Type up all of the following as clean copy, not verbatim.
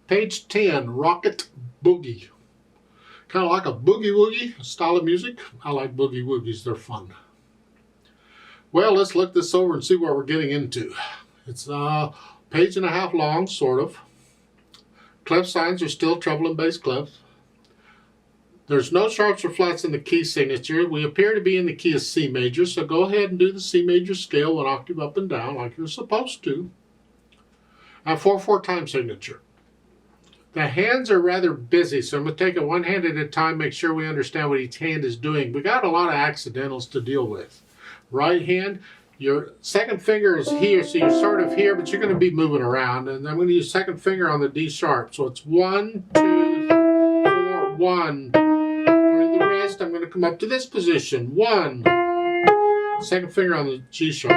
Page 10, Rocket Boogie. Kind of like a boogie woogie style of music. I like boogie woogies, they're fun. Well, let's look this over and see what we're getting into. It's a page and a half long, sort of. Clef signs are still treble and bass clefs. There's no sharps or flats in the key signature. We appear to be in the key of C major, so go ahead and do the C major scale 1 octave up and down like you're supposed to. And 4/4 time signature. The hands are rather busy, so I'm going to take it one hand at a time, make sure we understand what each hand is doing. We got a lot of accidentals to deal with. Right hand, your second finger is here, so you're sort of here, but you're going to be moving around. And I'm going to use second finger on the D sharp. So it's 1, 2, 4, 1. During the rest, I'm going to come up to this position. 1. Second finger on the G sharp.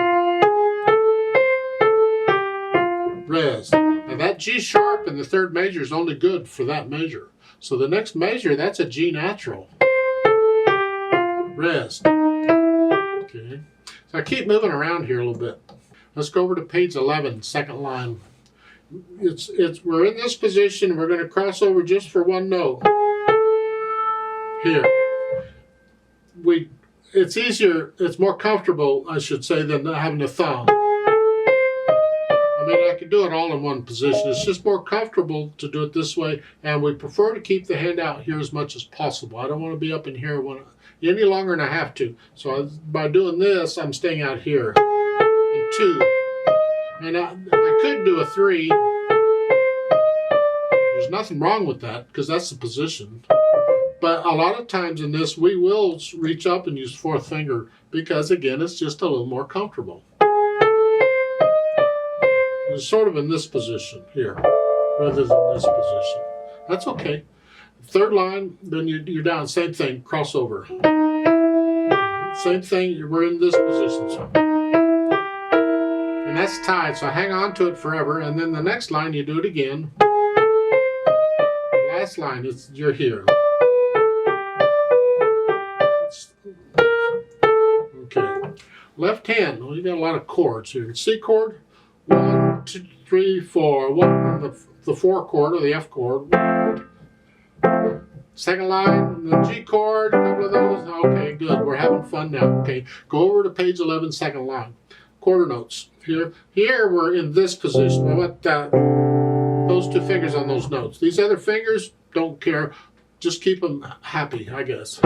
Rest. And that G sharp in the third measure is only good for that measure. So the next measure, that's a G natural. Rest. Okay. So I keep moving around here a little bit. Let's go over to page 11, second line. We're in this position. We're going to cross over just for one note. Here. It's easier, it's more comfortable, I should say, than having a thumb. I mean, I can do it all in one position. It's just more comfortable to do it this way, and we prefer to keep the hand out here as much as possible. I don't want to be up in here any longer than I have to. So by doing this, I'm staying out here. And 2. And I could do a 3. There's nothing wrong with that, because that's the position. But a lot of times in this, we will reach up and use fourth finger, because again, it's just a little more comfortable. It's sort of in this position here, rather than this position. That's okay. Third line, then you're down, same thing, crossover. Same thing, we're in this position. So. And that's tied, so hang on to it forever, and then the next line you do it again. Last line, you're here. Okay. Left hand, well, you got a lot of chords here. C chord, 1, 2, 3, 4. 1, the 4 chord or the F chord. Second line, the G chord, a couple of those. Okay, good. We're having fun now. Okay, go over to page 11, second line. Quarter notes. Here we're in this position. I want those 2 fingers on those notes. These other fingers, don't care. Just keep them happy, I guess.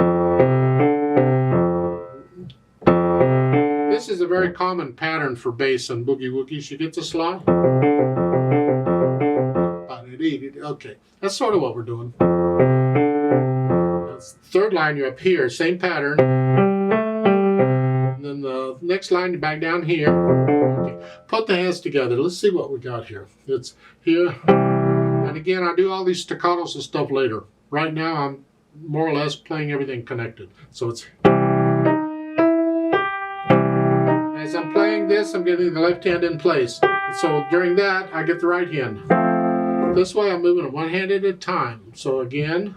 This is a very common pattern for bass and boogie woogies. You get the slide? Okay, that's sort of what we're doing. Third line, you're up here, same pattern. And then the next line, you're back down here. Okay. Put the hands together. Let's see what we got here. It's here. And again, I do all these staccatos and stuff later. Right now, I'm more or less playing everything connected. So it's... As I'm playing this, I'm getting the left hand in place. So during that, I get the right hand. This way, I'm moving it one hand at a time. So again...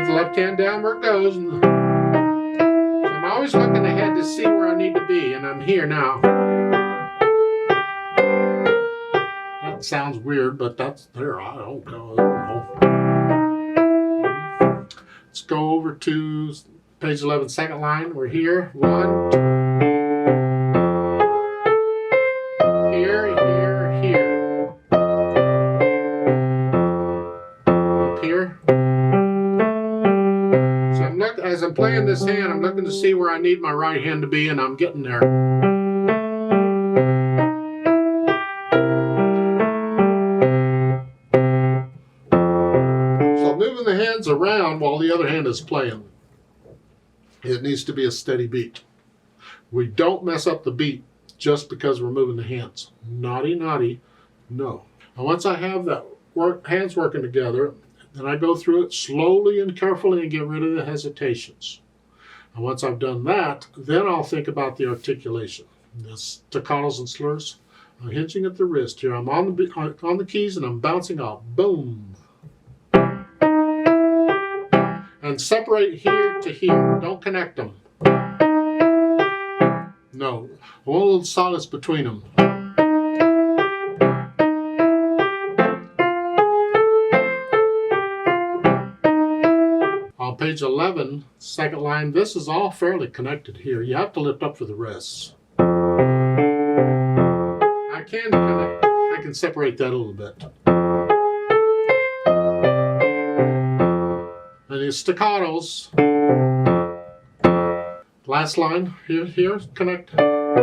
left hand down where it goes. So I'm always looking ahead to see where I need to be, and I'm here now. That sounds weird, but that's there. I don't know. Let's go over to page 11, second line. We're here. 1, 2. Here, here, here. Up here. As I'm playing this hand, I'm looking to see where I need my right hand to be, and I'm getting there. So moving the hands around while the other hand is playing. It needs to be a steady beat. We don't mess up the beat just because we're moving the hands. Naughty, naughty, no. And once I have that hands working together, then I go through it slowly and carefully and get rid of the hesitations. And once I've done that, then I'll think about the articulation. The staccatos and slurs. I'm hitching at the wrist here. I'm on the keys and I'm bouncing off. Boom. And separate here to here. Don't connect them. No, I want a little silence between them. On page 11, second line, this is all fairly connected here. You have to lift up for the rest. I can separate that a little bit. And the staccatos. Last line, here, connect. Staccato.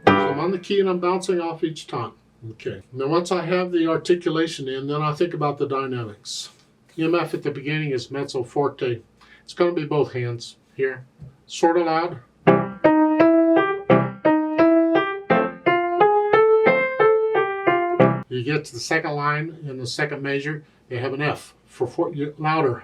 So I'm on the key and I'm bouncing off each time. Okay, now once I have the articulation in, then I think about the dynamics. EMF at the beginning is mezzo forte. It's going to be both hands here. Sort of loud. You get to the second line in the second measure, you have an F for louder.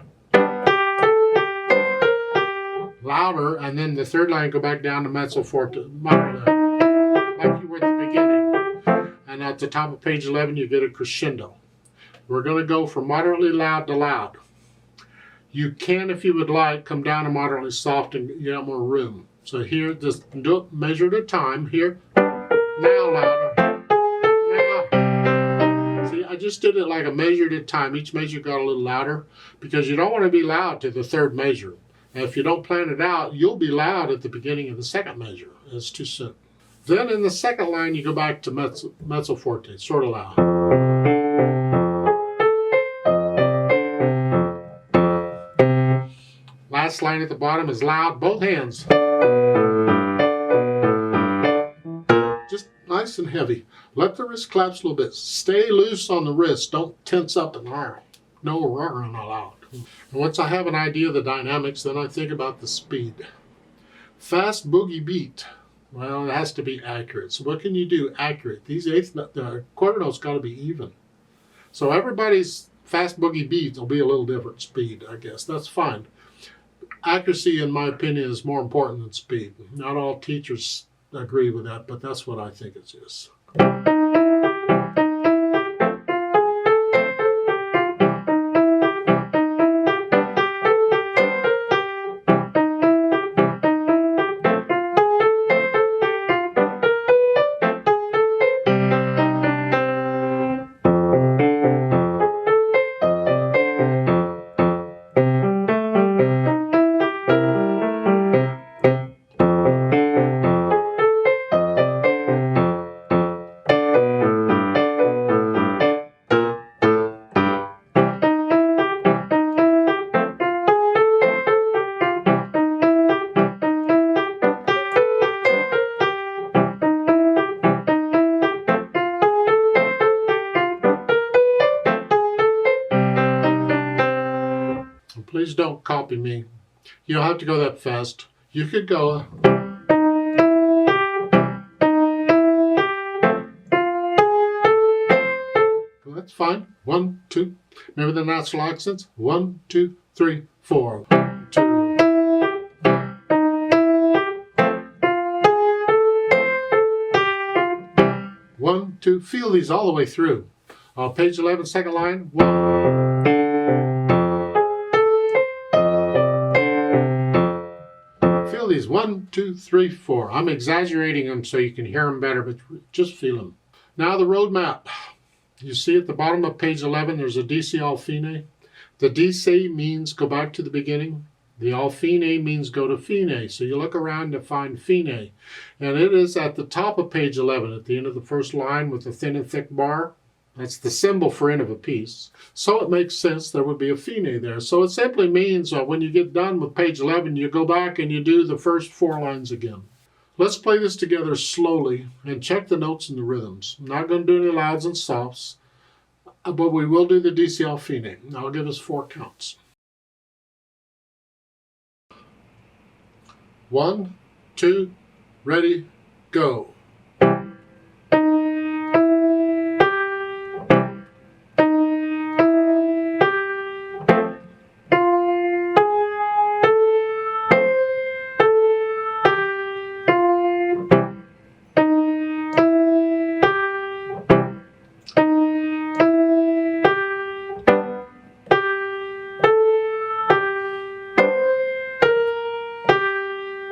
Louder, and then the third line go back down to mezzo forte, like you were at the beginning. And at the top of page 11, you get a crescendo. We're going to go from moderately loud to loud. You can, if you would like, come down to moderately soft and you have more room. So here, just do it measure at a time. Here, now louder. Now. See, I just did it like a measure at a time. Each measure got a little louder because you don't want to be loud to the third measure. And if you don't plan it out, you'll be loud at the beginning of the second measure. It's too soon. Then in the second line, you go back to mezzo forte, sort of loud. Last line at the bottom is loud, both hands. Just nice and heavy. Let the wrist collapse a little bit. Stay loose on the wrist. Don't tense up and no roaring loud. And once I have an idea of the dynamics, then I think about the speed. Fast boogie beat. Well, it has to be accurate. So what can you do? Accurate. These the quarter notes got to be even. So everybody's fast boogie beat will be a little different speed, I guess. That's fine. Accuracy, in my opinion, is more important than speed. Not all teachers agree with that, but that's what I think it is. Please don't copy me. You don't have to go that fast. You could go. That's fine. 1, 2. Remember the natural accents? 1, 2, 3, 4. 1, 2. 1, 2. Feel these all the way through. Page 11, second line. 1. These 1, 2, 3, 4. I'm exaggerating them so you can hear them better, but just feel them. Now the road map. You see at the bottom of page 11, there's a DC all fine. The DC means go back to the beginning. The all fine means go to fine. So you look around to find fine. And it is at the top of page 11, at the end of the first line with the thin and thick bar. That's the symbol for end of a piece. So it makes sense there would be a fine there. So it simply means when you get done with page 11, you go back and you do the first 4 lines again. Let's play this together slowly and check the notes and the rhythms. I'm not going to do any louds and softs, but we will do the DC all fine. I'll give us 4 counts. 1, 2, ready, go.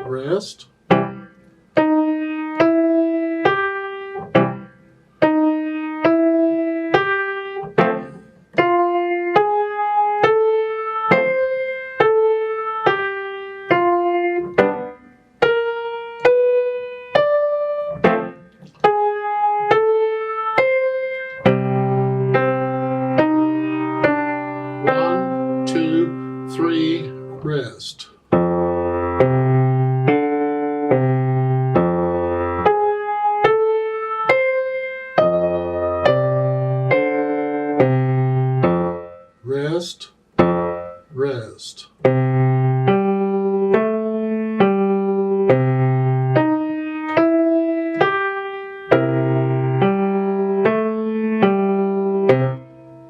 rest. 1, 2, 3, rest. Rest, rest.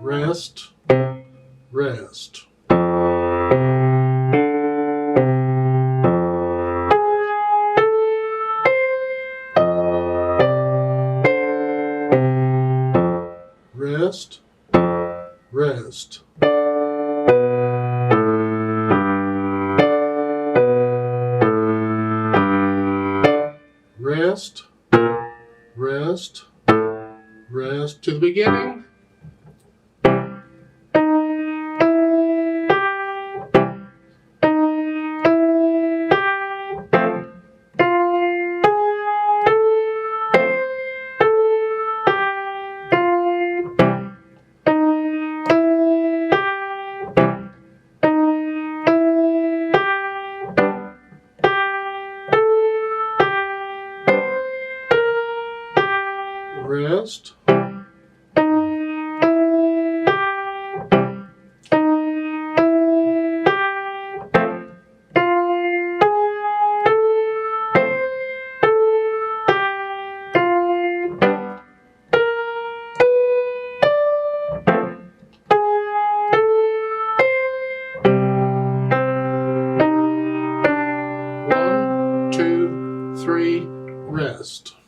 Rest, rest. Rest, rest. Rest, rest, rest. To the beginning. Rest. One, two, three, rest.